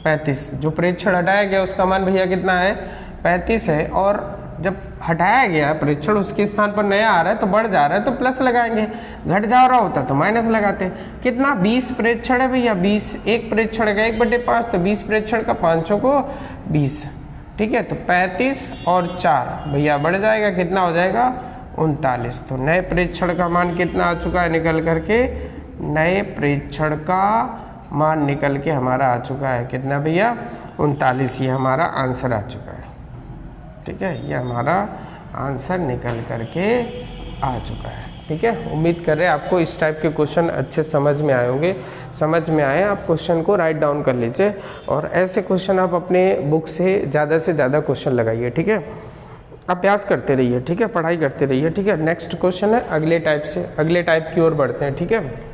35। जो प्रेक्षण हटाया गया उसका मान भैया कितना है? 35 है। और जब हटाया गया प्रेक्षण, उसके स्थान पर नया आ रहा है तो बढ़ जा रहा है तो प्लस लगाएंगे, घट जा रहा होता तो माइनस लगाते। कितना? 20 प्रेक्षण है भैया, 20। एक प्रेक्षण का 1/5, तो 20 प्रेक्षण का 5 को 20, ठीक है। तो 35 और 4 भैया बढ़ जाएगा, कितना हो जाएगा? 39। तो नए प्रेक्षण का मान कितना आ चुका है निकल करके? नए प्रेक्षण का मान निकल के हमारा आ चुका है कितना भैया? 39। ये हमारा आंसर आ चुका है, ठीक है। ये हमारा आंसर निकल करके आ चुका है, ठीक है। उम्मीद कर रहे हैं आपको इस टाइप के क्वेश्चन अच्छे समझ में आए होंगे। समझ में आए आप क्वेश्चन को राइट डाउन कर लीजिए, और ऐसे क्वेश्चन आप अपने बुक से ज़्यादा क्वेश्चन लगाइए, ठीक है। अभ्यास करते रहिए, ठीक है, पढ़ाई करते रहिए, ठीक है। नेक्स्ट क्वेश्चन है अगले टाइप की ओर बढ़ते हैं, ठीक है।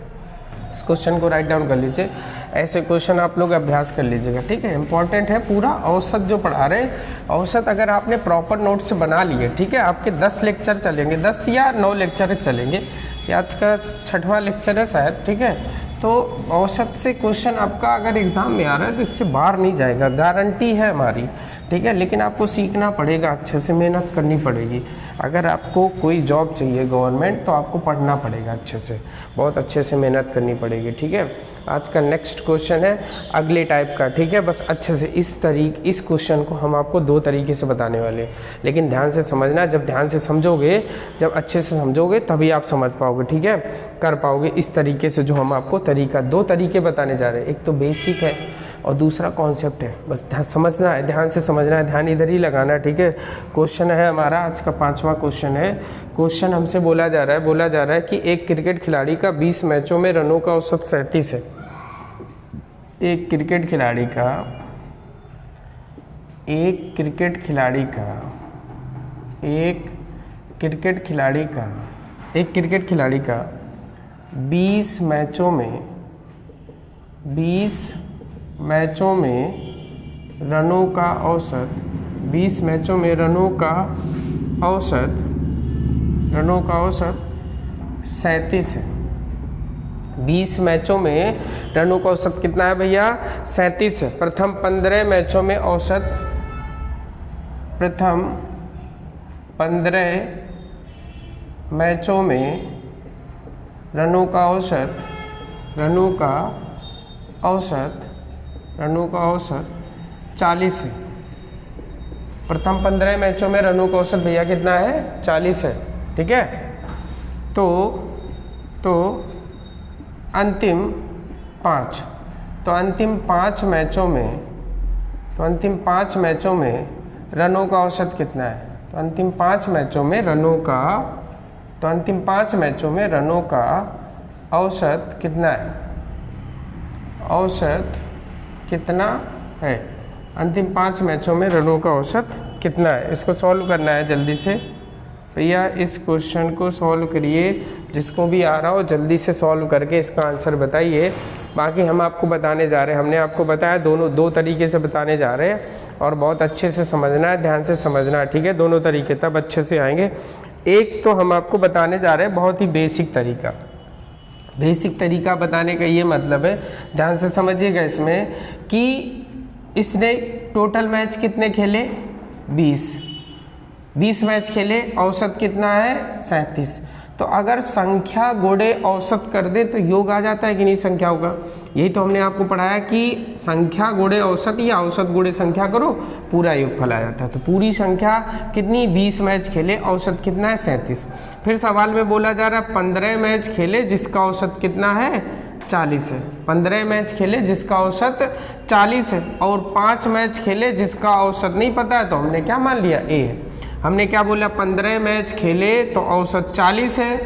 इस क्वेश्चन को राइट डाउन कर लीजिए, ऐसे क्वेश्चन आप लोग अभ्यास कर लीजिएगा, ठीक है। इंपॉर्टेंट है पूरा औसत जो पढ़ा रहे हैं, औसत अगर आपने प्रॉपर नोट्स बना लिए, ठीक है। आपके 10 लेक्चर चलेंगे, 10 या 9 लेक्चर चलेंगे, आज का 6वां लेक्चर है शायद, ठीक है। तो औसत से क्वेश्चन आपका अगर एग्जाम में आ रहा है तो इससे बाहर नहीं जाएगा, गारंटी है हमारी, ठीक है। लेकिन आपको सीखना पड़ेगा, अच्छे से मेहनत करनी पड़ेगी। अगर आपको कोई जॉब चाहिए गवर्नमेंट तो आपको पढ़ना पड़ेगा अच्छे से, बहुत अच्छे से मेहनत करनी पड़ेगी। ठीक है, आज का नेक्स्ट क्वेश्चन है अगले टाइप का। ठीक है, बस अच्छे से इस क्वेश्चन को हम आपको 2 तरीके से बताने वाले हैं, लेकिन ध्यान से समझना। जब ध्यान से समझोगे, जब अच्छे से समझोगे तभी आप समझ पाओगे। ठीक है, कर पाओगे इस तरीके से जो हम आपको 2 तरीके बताने जा रहे हैं। एक तो बेसिक है और दूसरा कॉन्सेप्ट है। बस समझना है, ध्यान से समझना है, ध्यान इधर ही लगाना है। ठीक है, क्वेश्चन है हमारा आज का 5वां क्वेश्चन है। क्वेश्चन हमसे बोला जा रहा है कि एक क्रिकेट खिलाड़ी का 20 मैचों में रनों का औसत 37 है। एक क्रिकेट खिलाड़ी का 20 मैचों में रनों का औसत 37 है। 20 मैचों में रनों का औसत कितना है भैया? 37 है। प्रथम 15 मैचों में रनों का औसत 40 है। प्रथम 15 मैचों में रनों का औसत भैया कितना है? 40 है। ठीक है, तो अंतिम 5 मैचों में रनों का औसत कितना है? तो अंतिम 5 मैचों में रनों का औसत कितना है? अंतिम 5 मैचों में रनों का औसत कितना है? इसको सॉल्व करना है जल्दी से भैया। इस क्वेश्चन को सॉल्व करिए, जिसको भी आ रहा हो जल्दी से सॉल्व करके इसका आंसर बताइए। बाकी हम आपको बताने जा रहे हैं, हमने आपको बताया 2 तरीके से बताने जा रहे हैं, और बहुत अच्छे से समझना है, ध्यान से समझना है। ठीक है, दोनों तरीके तब अच्छे से आएंगे। एक तो हम आपको बताने जा रहे हैं बहुत ही बेसिक तरीका बताने का ये मतलब है, ध्यान से समझिएगा इसमें, कि इसने टोटल मैच कितने खेले? 20 मैच खेले, औसत कितना है? 37। तो अगर संख्या गुणे औसत कर दे तो योग आ जाता है कि नहीं संख्याओं का? यही तो हमने आपको पढ़ाया कि संख्या गुणे औसत या औसत गुणे संख्या करो, पूरा योगफल आ जाता है। तो पूरी संख्या कितनी? 20 मैच खेले, औसत कितना है? 37। फिर सवाल में बोला जा रहा है 15 मैच खेले जिसका औसत कितना है? 40 है। 15 मैच खेले जिसका औसत 40 है, और 5 मैच खेले जिसका औसत नहीं पता है, तो हमने क्या मान लिया? ए है। हमने क्या बोला? 15 मैच खेले तो औसत 40 है।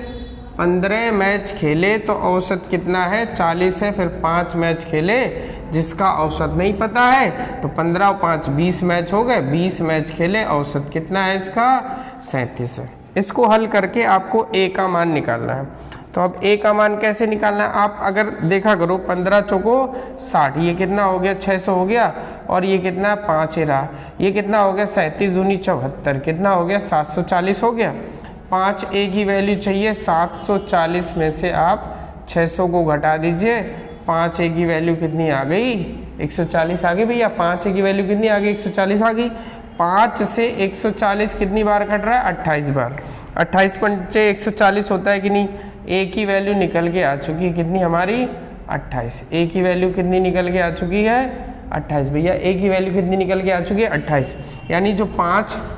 15 मैच खेले तो औसत कितना है? 40 है। फिर 5 मैच खेले जिसका औसत नहीं पता है, तो 15 और 5 20 मैच हो गए। 20 मैच खेले, औसत कितना है इसका? 37 है। इसको हल करके आपको ए का मान निकालना है। तो अब ए का मान कैसे निकालना है? आप अगर देखा करो, 15 चौको 60, ये कितना हो गया? 600 हो गया। और ये कितना? 5 रहा। ये कितना हो गया? 37 दूनी 74, कितना हो गया? 740 हो गया। 5 ए की वैल्यू चाहिए, 740 में से आप 600 को घटा दीजिए। 5 ए की वैल्यू कितनी आ गई? 140 आ गई भैया। 5 ए की वैल्यू कितनी आ गई? 140 आ गई। 5 से 140 कितनी बार कट रहा है? 28 बार। 28 पंचे 140 होता है कि नहीं? ए की वैल्यू निकल के आ चुकी है कितनी हमारी? 28। ए की वैल्यू कितनी निकल के आ चुकी है? 28 भैया। ए की वैल्यू कितनी निकल के आ चुकी है? 28। यानी जो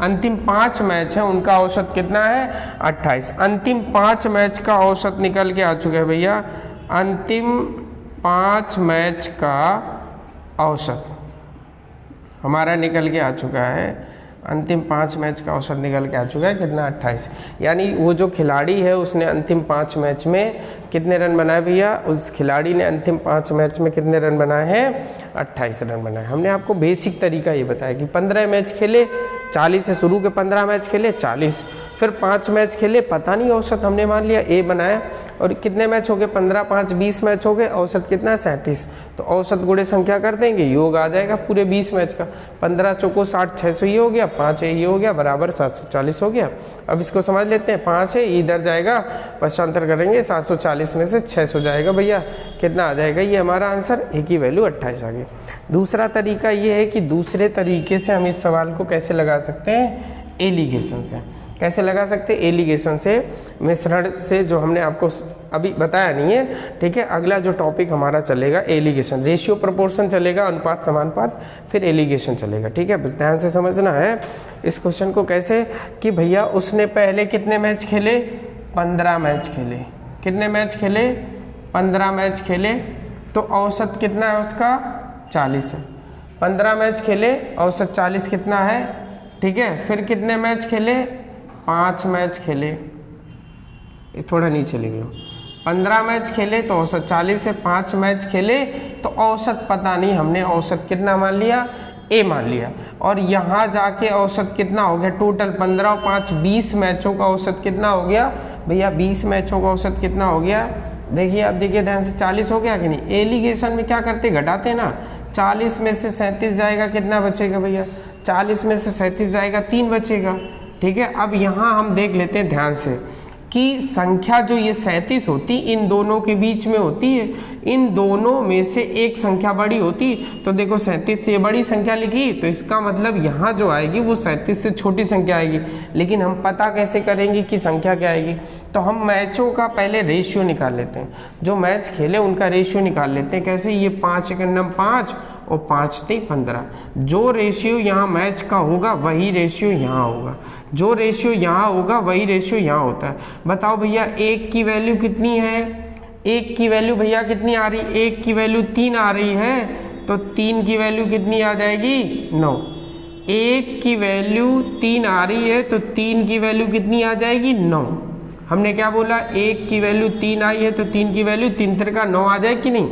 अंतिम 5 मैच है उनका औसत कितना है? 28। अंतिम 5 मैच का औसत निकल के आ चुका है भैया। अंतिम 5 मैच का औसत हमारा निकल के आ चुका है। अंतिम 5 मैच का औसत निकल के आ चुका है कितना? 28। यानी वो जो खिलाड़ी है उसने अंतिम 5 मैच में कितने रन बनाए भैया? उस खिलाड़ी ने अंतिम 5 मैच में कितने रन बनाए हैं? 28 रन बनाए। हमने आपको बेसिक तरीका ये बताया कि 15 मैच खेले, 40 से शुरू के 15 मैच खेले 40, फिर 5 मैच खेले, पता नहीं औसत हमने मान लिया ए बनाया। और कितने मैच हो गए? 15 5 20 मैच हो गए, औसत कितना है? 37। तो औसत गुणे संख्या कर देंगे, योग आ जाएगा पूरे 20 मैच का। 15 चौको 60, 600 ये हो गया, 5 ए ये हो गया, बराबर 740 हो गया। अब इसको समझ लेते हैं, 5 है इधर जाएगा, पश्चांतर करेंगे, 740 में से 600 जाएगा भैया, कितना आ जाएगा? ये हमारा आंसर, ए की वैल्यू 28 आ गई। दूसरा तरीका ये है कि दूसरे तरीके से हम इस सवाल को कैसे लगा सकते हैं? एलिगेशन से। कैसे लगा सकते? एलिगेशन से, मिश्रण से, जो हमने आपको अभी बताया नहीं है, ठीक है। अगला जो टॉपिक हमारा चलेगा एलिगेशन, रेशियो प्रोपोर्शन चलेगा, अनुपात समानुपात, फिर एलिगेशन चलेगा, ठीक है। बस ध्यान से समझना है इस क्वेश्चन को। कैसे कि भैया उसने पहले कितने मैच खेले? 15 मैच खेले। कितने मैच खेले? 15 मैच खेले। तो औसत कितना है उसका? 40 है। 15 मैच खेले, औसत 40 कितना है, ठीक है। फिर कितने मैच खेले? 5 मैच खेले। ये थोड़ा नीचे लिख लो। 15 मैच खेले तो औसत 40 है, 5 मैच खेले तो औसत पता नहीं, हमने औसत कितना मान लिया? ए मान लिया। और यहाँ जाके औसत कितना हो गया? टोटल 15 और 5 20 मैचों का औसत कितना हो गया भैया? 20 मैचों का औसत कितना हो गया? देखिए, आप देखिए ध्यान से, 40 हो गया कि नहीं? एलिगेशन में क्या करते? घटाते ना। 40 में से 37 जाएगा, कितना बचेगा भैया? 40 में से 37 जाएगा, 3 बचेगा, ठीक है। अब यहाँ हम देख लेते हैं ध्यान से कि संख्या जो ये 37 होती, इन दोनों के बीच में होती है। इन दोनों में से एक संख्या बड़ी होती, तो देखो 37 से ये बड़ी संख्या लिखी, तो इसका मतलब यहाँ जो आएगी वो 37 से छोटी संख्या आएगी। लेकिन हम पता कैसे करेंगे कि संख्या क्या आएगी? तो हम मैचों का पहले रेशियो निकाल लेते हैं, जो मैच खेले उनका रेशियो निकाल लेते हैं। कैसे? ये 5 × 5 और 5 × 15। जो रेशियो यहाँ मैच का होगा वही रेशियो यहाँ होगा, जो रेशियो यहाँ होगा वही रेशियो यहाँ होता है। बताओ भैया, 1 की वैल्यू कितनी है? 1 की वैल्यू भैया कितनी आ रही? 1 की वैल्यू 3 आ रही है, तो 3 की वैल्यू कितनी आ जाएगी? 9। 1 की वैल्यू 3 आ रही है तो 3 की वैल्यू कितनी आ जाएगी? 9। हमने क्या बोला? 1 की वैल्यू 3 आई है तो 3 की वैल्यू 3 × 3 9 आ जाए कि नहीं?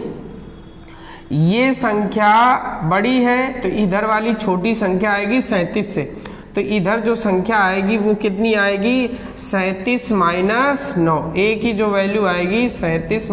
ये संख्या बड़ी है तो इधर वाली छोटी संख्या आएगी 37 से, तो इधर जो संख्या आएगी वो कितनी आएगी? 37 - 9। ए की जो वैल्यू आएगी 37 -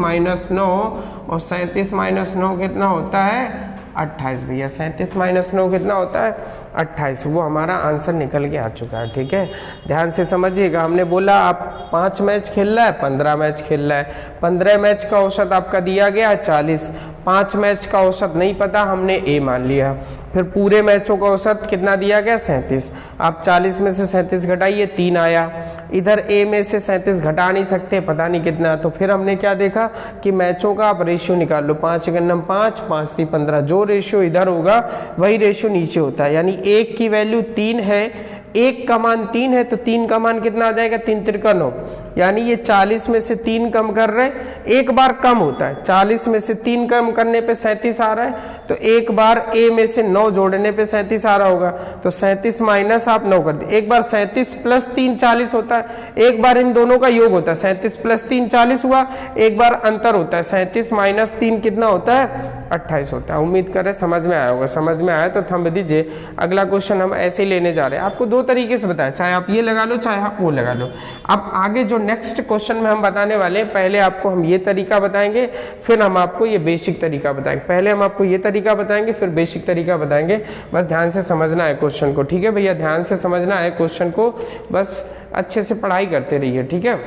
9, और 37 - 9 कितना होता है? 28 भैया। 37 - 9 कितना होता है? 28। वो हमारा आंसर निकल के आ चुका है, ठीक है। ध्यान से समझिएगा, हमने बोला आप 5 मैच खेल रहा है, 15 मैच खेल रहा है। 15 मैच का औसत आपका दिया गया 40, 5 मैच का औसत नहीं पता, हमने ए मान लिया। फिर पूरे मैचों का औसत कितना दिया गया? 37। आप 40 में से 37 घटाइए, 3 आया। इधर ए में से 37 घटा नहीं सकते, पता नहीं कितना। तो फिर हमने क्या देखा कि मैचों का आप रेशियो निकाल लो। 5 × 5, 5 × 15। जो रेशियो इधर होगा वही रेशियो नीचे होता है। यानी 1 की वैल्यू 3 है, 1 का मान 3 है, तो 3 का मान कितना आ जाएगा? 3 × 3 9। यानी ये 40 में से 3 कम कर रहे हैं, एक बार कम होता है। 40 में से 3 कम करने पे 37 आ रहा है, तो एक बार ए में से 9 जोड़ने पे 37 आ रहा होगा, तो 37 माइनस आप 9 कर दिए। एक बार 37 + 3 40 होता है, एक बार इन दोनों का योग होता है। 37 + 3 40 हुआ, एक बार अंतर होता है। 37 - 3 कितना होता है? 28 होता है। उम्मीद करें समझ में आया होगा। समझ में आया तो थंब दीजिए। अगला क्वेश्चन हम ऐसे ही लेने जा रहे हैं। आपको 2 तरीके से बताया, चाहे आप ये लगा लो चाहे आप वो लगा लो। अब आगे जो नेक्स्ट क्वेश्चन में हम बताने वाले हैं, पहले आपको हम ये तरीका बताएंगे, फिर हम आपको ये बेसिक तरीका बताएंगे। पहले हम आपको ये तरीका बताएंगे, फिर बेसिक तरीका बताएंगे। बस ध्यान से समझना है क्वेश्चन को, ठीक है भैया। ध्यान से समझना है क्वेश्चन को, बस अच्छे से पढ़ाई करते रहिए, ठीक है।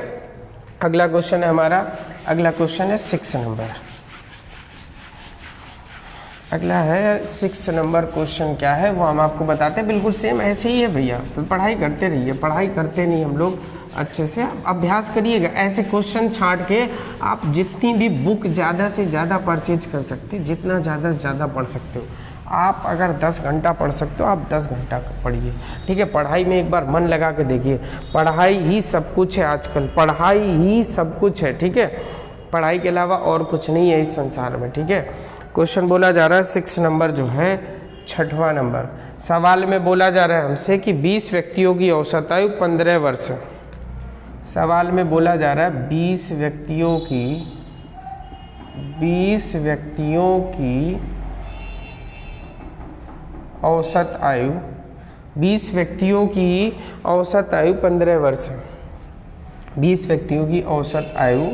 अगला क्वेश्चन है हमारा, अगला क्वेश्चन है 6 नंबर। अगला है 6 नंबर क्वेश्चन। क्या है वो हम आपको बताते हैं। बिल्कुल सेम ऐसे ही है भैया, तो पढ़ाई करते रहिए। पढ़ाई करते नहीं हम लोग, अच्छे से अभ्यास करिएगा। ऐसे क्वेश्चन छांट के आप जितनी भी बुक ज़्यादा से ज़्यादा परचेज कर सकते, जितना ज़्यादा से ज़्यादा पढ़ सकते हो। आप अगर 10 घंटा पढ़ सकते हो, आप 10 घंटा पढ़िए, ठीक है। पढ़ाई में एक बार मन लगा के देखिए। पढ़ाई ही सब कुछ है आजकल, पढ़ाई ही सब कुछ है, ठीक है। पढ़ाई के अलावा और कुछ नहीं है इस संसार में, ठीक है। क्वेश्चन बोला जा रहा है 6 नंबर जो है 6वां नंबर। सवाल में बोला जा रहा है हमसे कि 20 व्यक्तियों की औसत आयु 15 वर्ष। सवाल में बोला जा रहा है 20 व्यक्तियों की औसत आयु, 20 व्यक्तियों की औसत आयु 15 वर्ष है। 20 व्यक्तियों की औसत आयु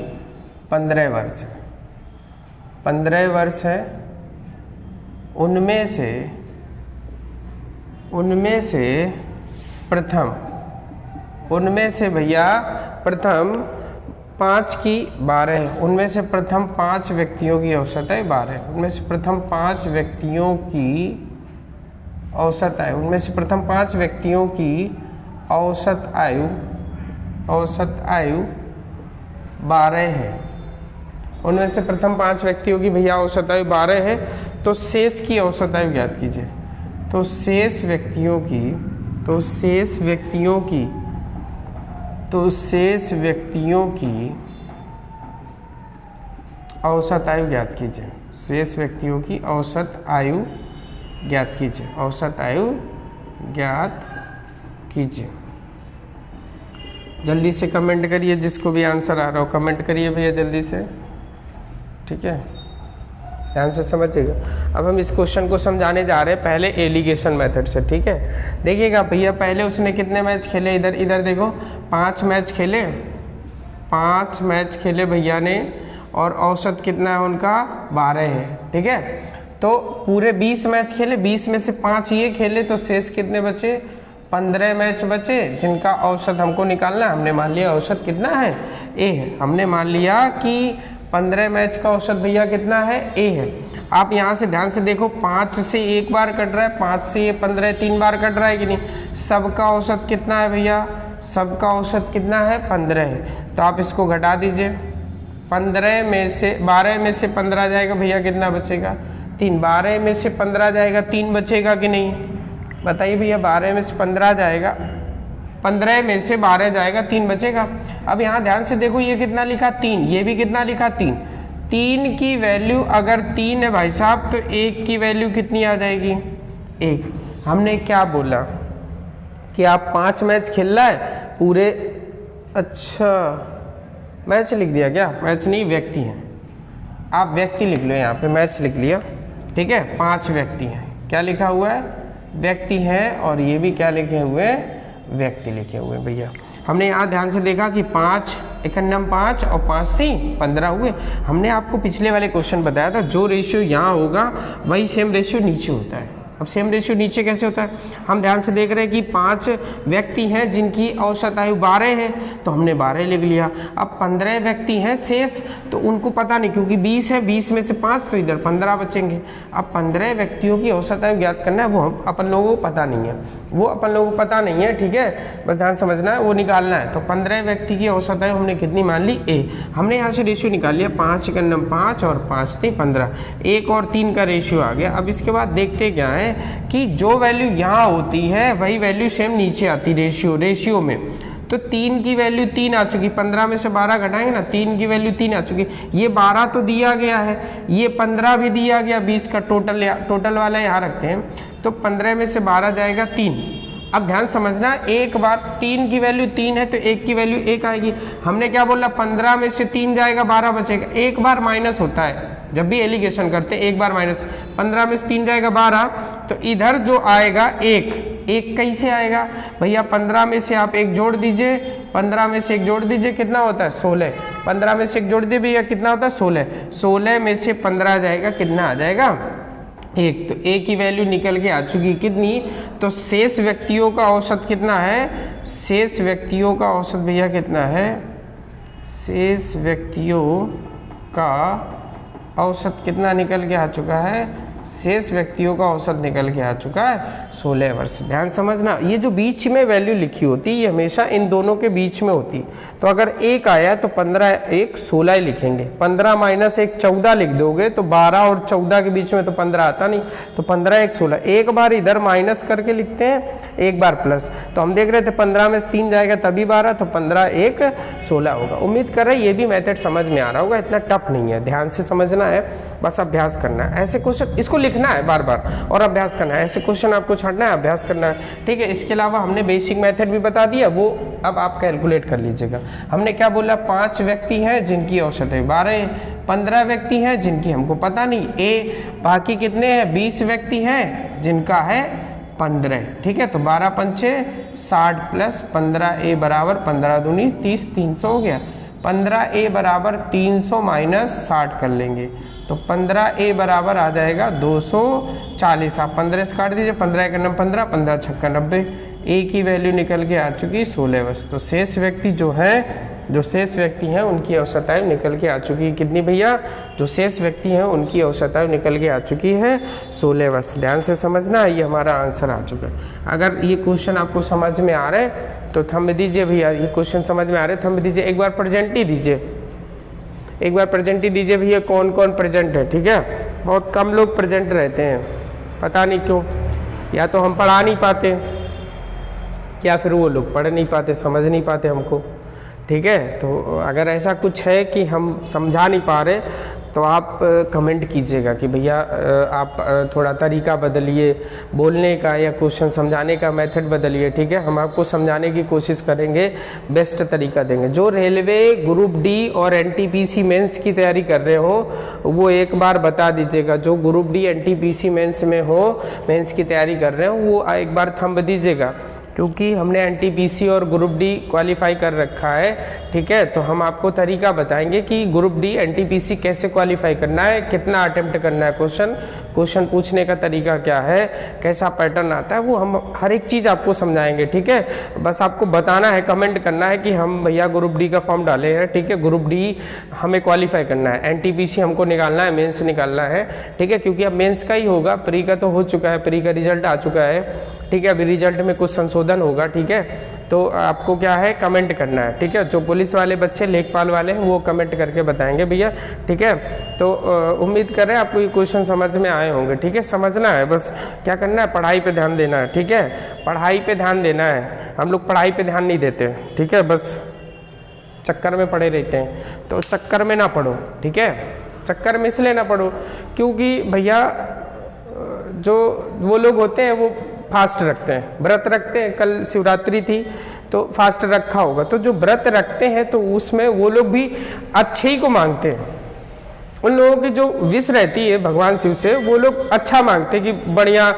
15 वर्ष है। 15 वर्ष है। उनमें से भैया प्रथम 5 की 12, उनमें से प्रथम 5 व्यक्तियों की औसत है 12। उनमें से प्रथम 5 व्यक्तियों की औसत है, उनमें से प्रथम 5 व्यक्तियों की औसत आयु 12 है। उनमें से प्रथम 5 व्यक्तियों की भैया औसत आयु 12 है, तो शेष की औसत आयु ज्ञात कीजिए। तो शेष व्यक्तियों की औसत आयु ज्ञात कीजिए। शेष व्यक्तियों की औसत आयु ज्ञात कीजिए। औसत आयु ज्ञात कीजिए। जल्दी से कमेंट करिए, जिसको भी आंसर आ रहा हो कमेंट करिए भैया जल्दी से, ठीक है, ध्यान से समझिएगा। अब हम इस क्वेश्चन को समझाने जा रहे हैं पहले एलिगेशन मेथड से, ठीक है। देखिएगा भैया, पहले उसने कितने मैच खेले, इधर देखो 5 मैच खेले, 5 मैच खेले भैया ने, और औसत कितना है उनका 12 है, ठीक है। तो पूरे 20 मैच खेले, 20 में से 5 ये खेले, तो शेष कितने बचे, 15 मैच बचे, जिनका औसत हमको निकालना है। हमने मान लिया औसत कितना है, ए है। हमने मान लिया कि 15 मैच का औसत भैया कितना है, ए है। आप यहाँ से ध्यान से देखो, 5 से एक बार कट रहा है, 5 से ये 15 3 बार कट रहा है कि नहीं। सबका औसत कितना है भैया, सबका औसत कितना है, 15 है। तो आप इसको घटा दीजिए, 12 में से 15 जाएगा भैया, कितना बचेगा, 3। 12 में से 15 जाएगा, 3 बचेगा कि नहीं, बताइए भैया। 12 में से 15 जाएगा, 15 में से 12 जाएगा, 3 बचेगा। अब यहाँ ध्यान से देखो, ये कितना लिखा, 3, ये भी कितना लिखा, 3। 3 की वैल्यू अगर 3 है भाई साहब, तो 1 की वैल्यू कितनी आ जाएगी, 1। हमने क्या बोला कि आप 5 मैच खेल रहा है पूरे, अच्छा मैच लिख दिया क्या, मैच नहीं व्यक्ति हैं, आप व्यक्ति लिख लो, यहाँ पे मैच लिख लिया, ठीक है। 5 व्यक्ति हैं, क्या लिखा हुआ है, व्यक्ति हैं, और ये भी क्या लिखे हुए, व्यक्ति लिखे हुए भैया। हमने यहाँ ध्यान से देखा कि 5 एकन्नम 5 और 5 थी 15 हुए। हमने आपको पिछले वाले क्वेश्चन बताया था, जो रेशियो यहाँ होगा वही सेम रेशियो नीचे होता है। अब सेम रेशियो नीचे कैसे होता है, हम ध्यान से देख रहे हैं कि 5 व्यक्ति हैं जिनकी औसत आयु 12 है, तो हमने 12 लिख लिया। अब 15 व्यक्ति हैं शेष, तो उनको पता नहीं, क्योंकि 20 है, 20 में से 5, तो इधर 15 बचेंगे। अब 15 व्यक्तियों की औसत आयु ज्ञात करना है, वो अपन लोगों को पता नहीं है, ठीक है, बस ध्यान समझना है, वो निकालना है। तो 15 व्यक्ति की औसत आयु हमने कितनी मान ली, ए। हमने यहाँ से रेशियो निकाल लिया, 5 एकन्नम 5 और 5 थी 15, 1 और 3 का रेशियो आ गया। अब इसके बाद देखते क्या है कि जो वैल्यू यहाँ होती है वही वैल्यू सेम नीचे आती रेशियो में। तो 3 की वैल्यू 3 आ चुकी, 15 में से 12 घटाएंगे ना, 3 की वैल्यू 3 आ चुकी। ये 12 तो दिया गया है, ये 15 भी दिया गया, 20 का टोटल वाला यहाँ रखते हैं, तो 15 में से 12 जाएगा 3। अब ध्यान समझना, एक बार 3 की वैल्यू 3 है, तो 1 की वैल्यू 1 आएगी। हमने क्या बोला, 15 में से 3 जाएगा, 12 बचेगा। एक बार माइनस होता है, जब भी एलिगेशन करते हैं एक बार माइनस, 15 में से 3 जाएगा 12, तो इधर जो आएगा 1 कैसे आएगा भैया, 15 में से आप 1 जोड़ दीजिए, 15 में से 1 जोड़ दीजिए, कितना होता है 16। 15 में से 1 जोड़ दीजिए भैया, कितना होता है 16। 16 में से 15 जाएगा, कितना आ जाएगा 1। तो ए की वैल्यू निकल के आ चुकी कितनी, तो शेष व्यक्तियों का औसत कितना है, शेष व्यक्तियों का औसत भैया कितना है, शेष व्यक्तियों का औसत कितना निकल के आ चुका है, शेष व्यक्तियों का औसत निकल के आ चुका है 16 वर्ष। ध्यान समझना, ये जो बीच में वैल्यू लिखी होती है ये हमेशा इन दोनों के बीच में होती। तो अगर 1 आया तो 15 1 16 ही लिखेंगे, 15 माइनस 1 14 लिख दोगे, तो 12 और 14 के बीच में तो 15 आता नहीं, तो 15 1 16। एक बार इधर माइनस करके लिखते हैं, एक बार प्लस। तो हम देख रहे थे 15 में 3 जाएगा तभी 12, तो 15 1 16 होगा। उम्मीद कर रहे हैं ये भी मेथड समझ में आ रहा होगा, इतना टफ नहीं है, ध्यान से समझना है, बस अभ्यास करना है। ऐसे क्वेश्चन इसको लिखना है बार बार और अभ्यास करना है, ऐसे क्वेश्चन आपको छांटना है, अभ्यास करना है, ठीक है। इसके अलावा हमने बेसिक मेथड भी बता दिया, वो अब आप कैलकुलेट कर लीजिएगा। हमने क्या बोला, 5 व्यक्ति हैं जिनकी औसत है 12, 15 व्यक्ति हैं जिनकी हमको पता नहीं ए, बाकी कितने हैं 20 व्यक्ति हैं जिनका है 15, ठीक है। तो 12 पंचे 60 प्लस 15 ए बराबर 15 दूनी 30, 300 हो गया। 15 ए बराबर 300 माइनस 60 कर लेंगे, तो 15 ए बराबर आ जाएगा 240। आप 15 से काट दीजिए, 15 एक 15, 15 छक्का 90। ए की वैल्यू निकल के आ चुकी 16 वर्ष। तो शेष व्यक्ति जो शेष हैं उनकी औसत आयु निकल के आ चुकी है कितनी भैया, जो शेष व्यक्ति हैं उनकी औसत आयु निकल के आ चुकी है 16 वर्ष। ध्यान से समझना, ये हमारा आंसर आ चुका है। अगर ये क्वेश्चन आपको समझ में आ रहा है तो थंब दीजिए भैया, ये क्वेश्चन समझ में आ रहे, थंब दीजिए। एक बार प्रेजेंट ही दीजिए, एक बार प्रेजेंट ही दीजिए भैया, कौन कौन प्रेजेंट है, ठीक है। बहुत कम लोग प्रेजेंट रहते हैं, पता नहीं क्यों, या तो हम पढ़ा नहीं पाते या फिर वो लोग पढ़ नहीं पाते, समझ नहीं पाते हमको, ठीक है। तो अगर ऐसा कुछ है कि हम समझा नहीं पा रहे तो आप कमेंट कीजिएगा कि भैया आप थोड़ा तरीका बदलिए बोलने का या क्वेश्चन समझाने का मेथड बदलिए, ठीक है। हम आपको समझाने की कोशिश करेंगे, बेस्ट तरीका देंगे। जो रेलवे ग्रुप डी और एनटीपीसी मेंस की तैयारी कर रहे हो वो एक बार बता दीजिएगा, जो ग्रुप डी एनटीपीसी मेंस में हो, मेंस की तैयारी कर रहे हो, वो एक बार थंब दीजिएगा, क्योंकि हमने एनटीपीसी और ग्रुप डी क्वालिफाई कर रखा है, ठीक है। तो हम आपको तरीका बताएंगे कि ग्रुप डी एनटीपीसी कैसे क्वालिफाई करना है, कितना अटेम्प्ट करना है, क्वेश्चन पूछने का तरीका क्या है, कैसा पैटर्न आता है, वो हम हर एक चीज़ आपको समझाएंगे, ठीक है। बस आपको बताना है, कमेंट करना है कि हम भैया ग्रुप डी का फॉर्म डाले हैं, ठीक है। ग्रुप डी हमें क्वालिफाई करना है, एनटीपीसी हमको निकालना है, मेंस निकालना है, ठीक है। क्योंकि अब मेंस का ही होगा, प्री का तो हो चुका है, प्री का रिजल्ट आ चुका है, ठीक है। अभी रिजल्ट में कुछ संशोधन होगा, ठीक है। तो आपको क्या है, कमेंट करना है, ठीक है। जो पुलिस वाले बच्चे लेखपाल वाले हैं वो कमेंट करके बताएंगे भैया, ठीक है। तो उम्मीद कर रहे हैं आपको ये क्वेश्चन समझ में आए होंगे, ठीक है। समझना है, बस क्या करना है, पढ़ाई पे ध्यान देना है, ठीक है। पढ़ाई पे ध्यान देना है, हम लोग पढ़ाई पे ध्यान नहीं देते, ठीक है। बस चक्कर में पड़े रहते हैं, तो चक्कर में ना पढ़ो, ठीक है। चक्कर में इसलिए ना पढ़ो क्योंकि भैया जो वो लोग होते हैं वो फास्ट रखते हैं, व्रत रखते हैं। कल शिवरात्रि थी तो फास्ट रखा होगा, तो जो व्रत रखते हैं तो उसमें वो लोग भी अच्छे ही को मांगते हैं। उन लोगों की जो विश रहती है भगवान शिव से, वो लोग अच्छा मांगते हैं कि बढ़िया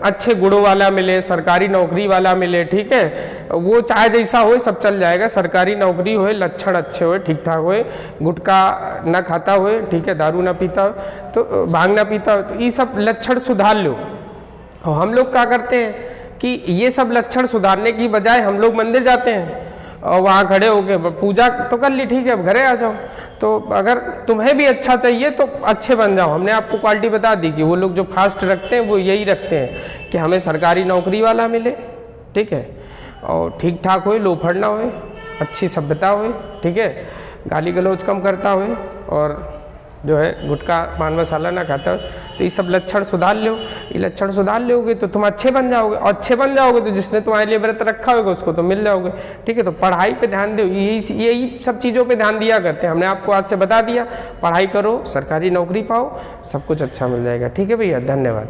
अच्छे गुणों वाला मिले, सरकारी नौकरी वाला मिले, ठीक है। वो चाहे जैसा हो सब चल जाएगा, सरकारी नौकरी हो, लक्षण अच्छे हो, ठीक ठाक हो, गुटखा ना खाता हो, ठीक है, दारू ना पीता हो, तो भांग ना पीता हो, तो ये सब लक्षण सुधार लो। और हम लोग क्या करते हैं कि ये सब लक्षण सुधारने की बजाय हम लोग मंदिर जाते हैं और वहाँ खड़े होकर पूजा तो कर ली, ठीक है, अब घरे आ जाओ। तो अगर तुम्हें भी अच्छा चाहिए तो अच्छे बन जाओ। हमने आपको क्वालिटी बता दी कि वो लोग जो फास्ट रखते हैं वो यही रखते हैं कि हमें सरकारी नौकरी वाला मिले, ठीक है, और ठीक ठाक हो, लोफड़ ना हो, अच्छी सभ्यता हो, ठीक है, गाली गलौज कम करता हो, और जो है गुटखा पान मसाला ना खाता हो। तो ये सब लक्षण सुधार लो, ये लक्षण सुधार लोगे तो तुम अच्छे बन जाओगे, और अच्छे बन जाओगे तो जिसने तुम्हारे लिए व्रत रखा होगा उसको तो मिल जाओगे, ठीक है। तो पढ़ाई पे ध्यान दो, यही सब चीज़ों पे ध्यान दिया करते हैं। हमने आपको आज से बता दिया, पढ़ाई करो, सरकारी नौकरी पाओ, सब कुछ अच्छा मिल जाएगा, ठीक है भैया। धन्यवाद।